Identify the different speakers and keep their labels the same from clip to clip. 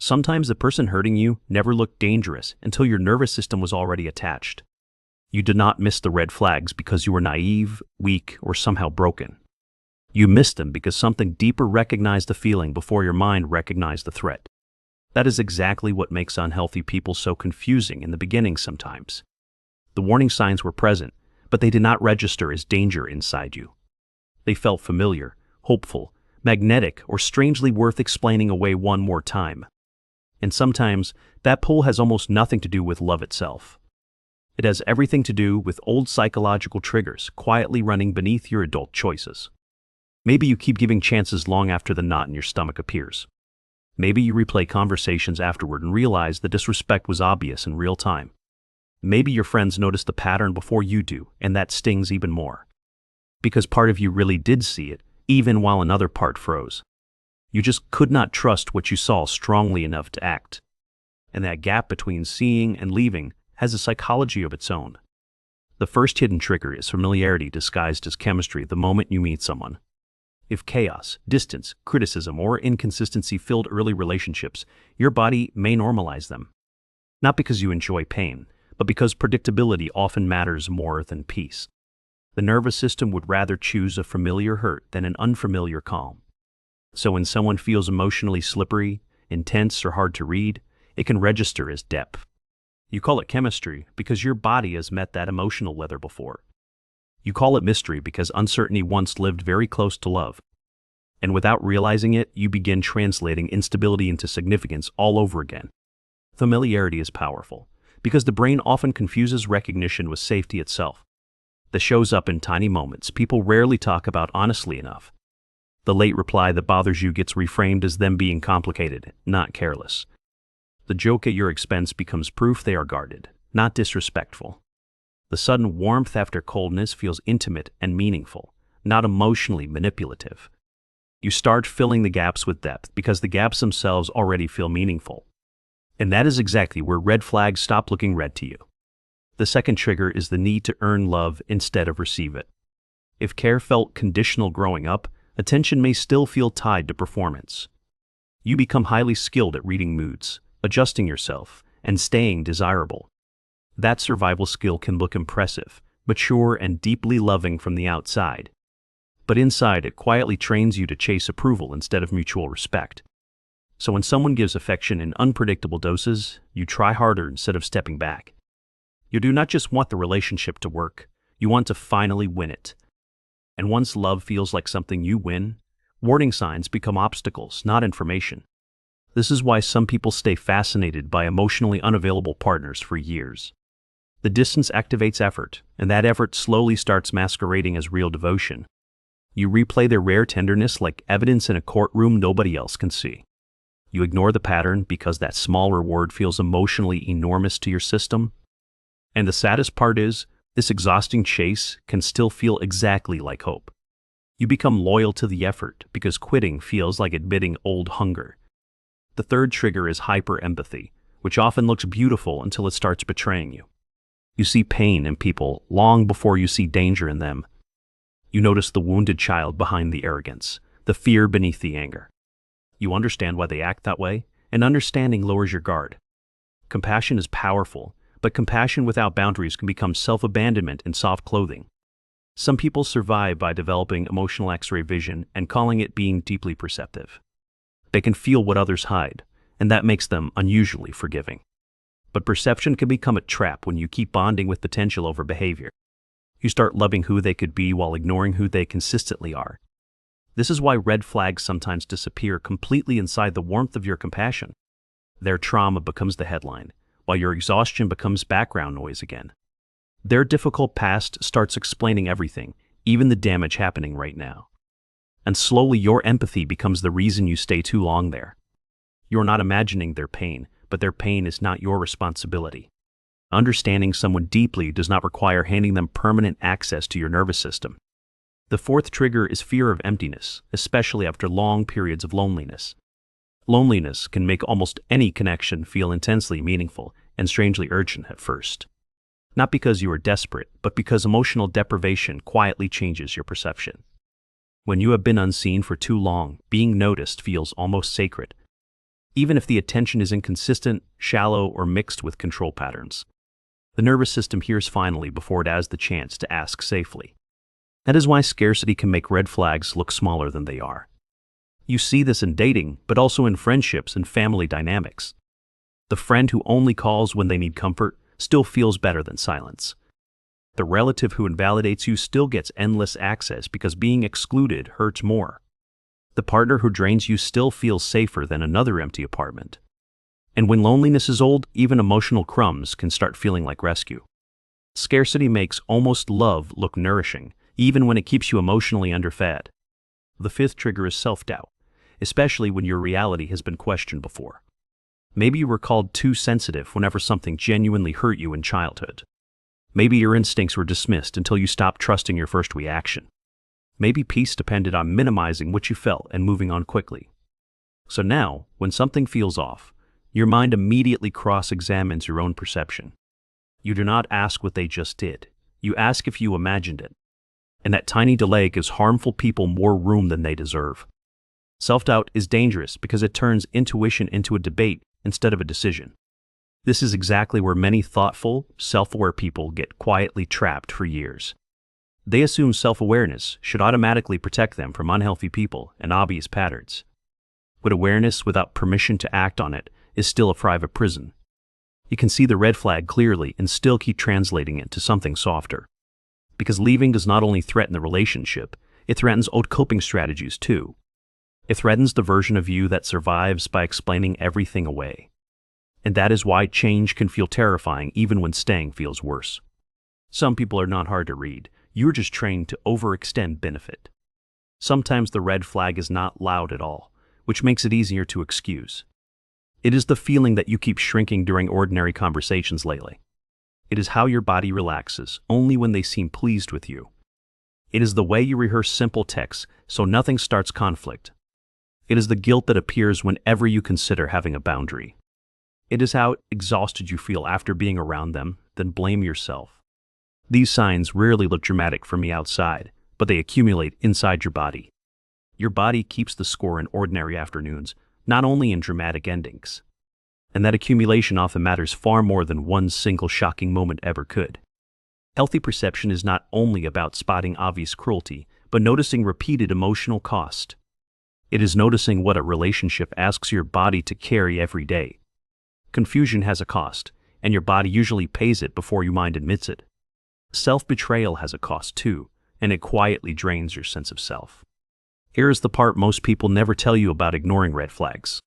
Speaker 1: Sometimes the person hurting you never looked dangerous until your nervous system was already attached. You did not miss the red flags because you were naive, weak, or somehow broken. You missed them because something deeper recognized the feeling before your mind recognized the threat. That is exactly what makes unhealthy people so confusing in the beginning sometimes. The warning signs were present, but they did not register as danger inside you. They felt familiar, hopeful, magnetic, or strangely worth explaining away one more time. And sometimes, that pull has almost nothing to do with love itself. It has everything to do with old psychological triggers quietly running beneath your adult choices. Maybe you keep giving chances long after the knot in your stomach appears. Maybe you replay conversations afterward and realize the disrespect was obvious in real time. Maybe your friends notice the pattern before you do, and that stings even more. Because part of you really did see it, even while another part froze. You just could not trust what you saw strongly enough to act. And that gap between seeing and leaving has a psychology of its own. The first hidden trigger is familiarity disguised as chemistry the moment you meet someone. If chaos, distance, criticism, or inconsistency filled early relationships, your body may normalize them. Not because you enjoy pain, but because predictability often matters more than peace. The nervous system would rather choose a familiar hurt than an unfamiliar calm. So when someone feels emotionally slippery, intense, or hard to read, it can register as depth. You call it chemistry because your body has met that emotional weather before. You call it mystery because uncertainty once lived very close to love. And without realizing it, you begin translating instability into significance all over again. Familiarity is powerful because the brain often confuses recognition with safety itself. This shows up in tiny moments people rarely talk about honestly enough. The late reply that bothers you gets reframed as them being complicated, not careless. The joke at your expense becomes proof they are guarded, not disrespectful. The sudden warmth after coldness feels intimate and meaningful, not emotionally manipulative. You start filling the gaps with depth because the gaps themselves already feel meaningful. And that is exactly where red flags stop looking red to you. The second trigger is the need to earn love instead of receive it. If care felt conditional growing up, attention may still feel tied to performance. You become highly skilled at reading moods, adjusting yourself, and staying desirable. That survival skill can look impressive, mature, and deeply loving from the outside. But inside, it quietly trains you to chase approval instead of mutual respect. So when someone gives affection in unpredictable doses, you try harder instead of stepping back. You do not just want the relationship to work, you want to finally win it. And once love feels like something you win, warning signs become obstacles, not information. This is why some people stay fascinated by emotionally unavailable partners for years. The distance activates effort, and that effort slowly starts masquerading as real devotion. You replay their rare tenderness like evidence in a courtroom nobody else can see. You ignore the pattern because that small reward feels emotionally enormous to your system. And the saddest part is, this exhausting chase can still feel exactly like hope. You become loyal to the effort because quitting feels like admitting old hunger. The third trigger is hyper-empathy, which often looks beautiful until it starts betraying you. You see pain in people long before you see danger in them. You notice the wounded child behind the arrogance, the fear beneath the anger. You understand why they act that way, and understanding lowers your guard. Compassion is powerful, but compassion without boundaries can become self-abandonment in soft clothing. Some people survive by developing emotional X-ray vision and calling it being deeply perceptive. They can feel what others hide, and that makes them unusually forgiving. But perception can become a trap when you keep bonding with potential over behavior. You start loving who they could be while ignoring who they consistently are. This is why red flags sometimes disappear completely inside the warmth of your compassion. Their trauma becomes the headline, while your exhaustion becomes background noise again. Their difficult past starts explaining everything, even the damage happening right now. And slowly your empathy becomes the reason you stay too long there. You're not imagining their pain, but their pain is not your responsibility. Understanding someone deeply does not require handing them permanent access to your nervous system. The fourth trigger is fear of emptiness, especially after long periods of loneliness. Loneliness can make almost any connection feel intensely meaningful and strangely urgent at first. Not because you are desperate, but because emotional deprivation quietly changes your perception. When you have been unseen for too long, being noticed feels almost sacred. even if the attention is inconsistent, shallow, or mixed with control patterns. The nervous system hears finally before it has the chance to ask safely. That is why scarcity can make red flags look smaller than they are. You see this in dating, but also in friendships and family dynamics. The friend who only calls when they need comfort still feels better than silence. The relative who invalidates you still gets endless access because being excluded hurts more. The partner who drains you still feels safer than another empty apartment. And when loneliness is old, even emotional crumbs can start feeling like rescue. Scarcity makes almost love look nourishing, even when it keeps you emotionally underfed. The fifth trigger is self-doubt, especially when your reality has been questioned before. Maybe you were called too sensitive whenever something genuinely hurt you in childhood. Maybe your instincts were dismissed until you stopped trusting your first reaction. Maybe peace depended on minimizing what you felt and moving on quickly. So now, when something feels off, your mind immediately cross-examines your own perception. You do not ask what they just did. You ask if you imagined it. And that tiny delay gives harmful people more room than they deserve. Self-doubt is dangerous because it turns intuition into a debate instead of a decision. This is exactly where many thoughtful, self-aware people get quietly trapped for years. They assume self-awareness should automatically protect them from unhealthy people and obvious patterns. But awareness without permission to act on it is still a private prison. You can see the red flag clearly and still keep translating it to something softer. Because leaving does not only threaten the relationship, it threatens old coping strategies too. It threatens the version of you that survives by explaining everything away. And that is why change can feel terrifying even when staying feels worse. Some people are not hard to read. You're just trained to overextend benefit. Sometimes the red flag is not loud at all, which makes it easier to excuse. It is the feeling that you keep shrinking during ordinary conversations lately. It is how your body relaxes only when they seem pleased with you. It is the way you rehearse simple texts so nothing starts conflict. It is the guilt that appears whenever you consider having a boundary. It is how exhausted you feel after being around them, then blame yourself. These signs rarely look dramatic from the outside, but they accumulate inside your body. Your body keeps the score in ordinary afternoons, not only in dramatic endings. And that accumulation often matters far more than one single shocking moment ever could. Healthy perception is not only about spotting obvious cruelty, but noticing repeated emotional cost. It is noticing what a relationship asks your body to carry every day. Confusion has a cost, and your body usually pays it before your mind admits it. Self-betrayal has a cost too, and it quietly drains your sense of self. Here is the part most people never tell you about ignoring red flags.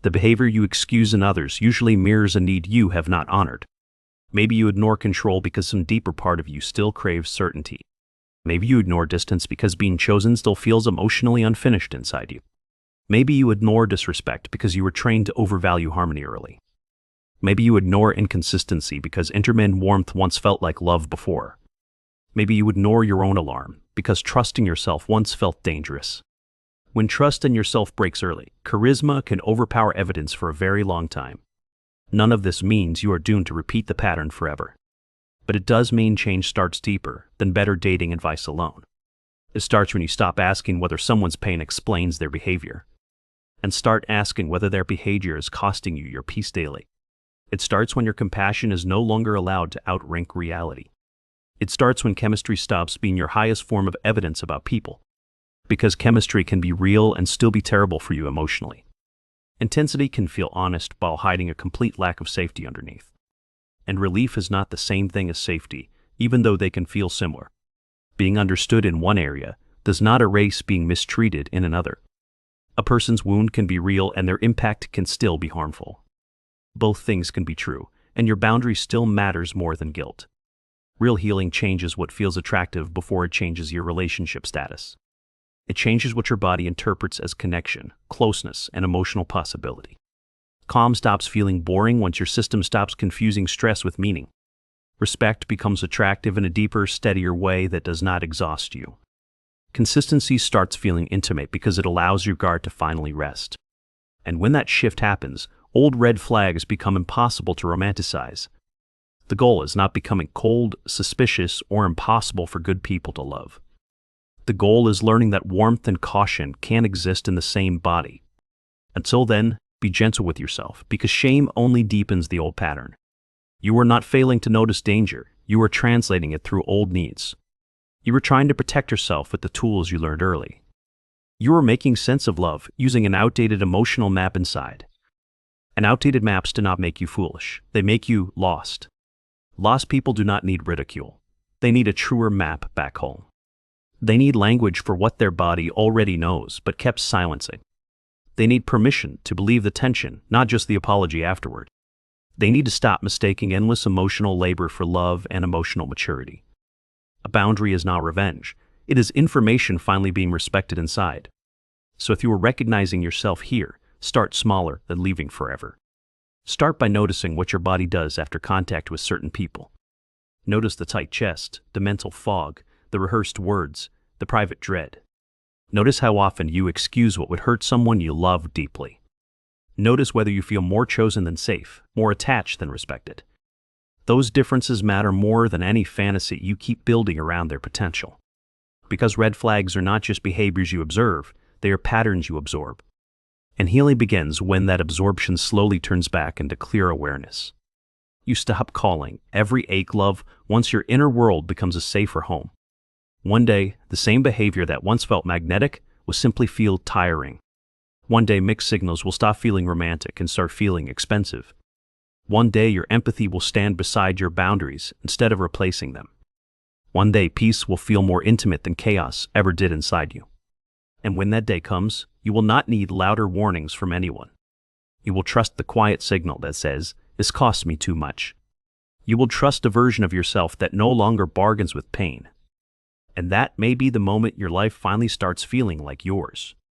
Speaker 1: The behavior you excuse in others usually mirrors a need you have not honored. Maybe you ignore control because some deeper part of you still craves certainty. Maybe you ignore distance because being chosen still feels emotionally unfinished inside you. Maybe you ignore disrespect because you were trained to overvalue harmony early. Maybe you ignore inconsistency because intermittent warmth once felt like love before. Maybe you ignore your own alarm because trusting yourself once felt dangerous. When trust in yourself breaks early, charisma can overpower evidence for a very long time. None of this means you are doomed to repeat the pattern forever. But it does mean change starts deeper than better dating advice alone. It starts when you stop asking whether someone's pain explains their behavior, and start asking whether their behavior is costing you your peace daily. It starts when your compassion is no longer allowed to outrank reality. It starts when chemistry stops being your highest form of evidence about people. Because chemistry can be real and still be terrible for you emotionally. Intensity can feel honest while hiding a complete lack of safety underneath. And relief is not the same thing as safety, even though they can feel similar. Being understood in one area does not erase being mistreated in another. A person's wound can be real and their impact can still be harmful. Both things can be true, and your boundary still matters more than guilt. Real healing changes what feels attractive before it changes your relationship status. It changes what your body interprets as connection, closeness, and emotional possibility. Calm stops feeling boring once your system stops confusing stress with meaning. Respect becomes attractive in a deeper, steadier way that does not exhaust you. Consistency starts feeling intimate because it allows your guard to finally rest. And when that shift happens, old red flags become impossible to romanticize. The goal is not becoming cold, suspicious, or impossible for good people to love. The goal is learning that warmth and caution can't exist in the same body. Until then, Be gentle with yourself, because shame only deepens the old pattern. You are not failing to notice danger, you are translating it through old needs. You are trying to protect yourself with the tools you learned early. You are making sense of love using an outdated emotional map inside. And outdated maps do not make you foolish, they make you lost. Lost people do not need ridicule. They need a truer map back home. They need language for what their body already knows but kept silencing. They need permission to believe the tension, not just the apology afterward. They need to stop mistaking endless emotional labor for love and emotional maturity. A boundary is not revenge. It is information finally being respected inside. So if you are recognizing yourself here, start smaller than leaving forever. Start by noticing what your body does after contact with certain people. Notice the tight chest, the mental fog, the rehearsed words, the private dread. Notice how often you excuse what would hurt someone you love deeply. Notice whether you feel more chosen than safe, more attached than respected. Those differences matter more than any fantasy you keep building around their potential. Because red flags are not just behaviors you observe, they are patterns you absorb. And healing begins when that absorption slowly turns back into clear awareness. You stop calling every ache love once your inner world becomes a safer home. One day, the same behavior that once felt magnetic will simply feel tiring. One day, mixed signals will stop feeling romantic and start feeling expensive. One day, your empathy will stand beside your boundaries instead of replacing them. One day, peace will feel more intimate than chaos ever did inside you. And when that day comes, you will not need louder warnings from anyone. You will trust the quiet signal that says, "This costs me too much." You will trust a version of yourself that no longer bargains with pain. And that may be the moment your life finally starts feeling like yours.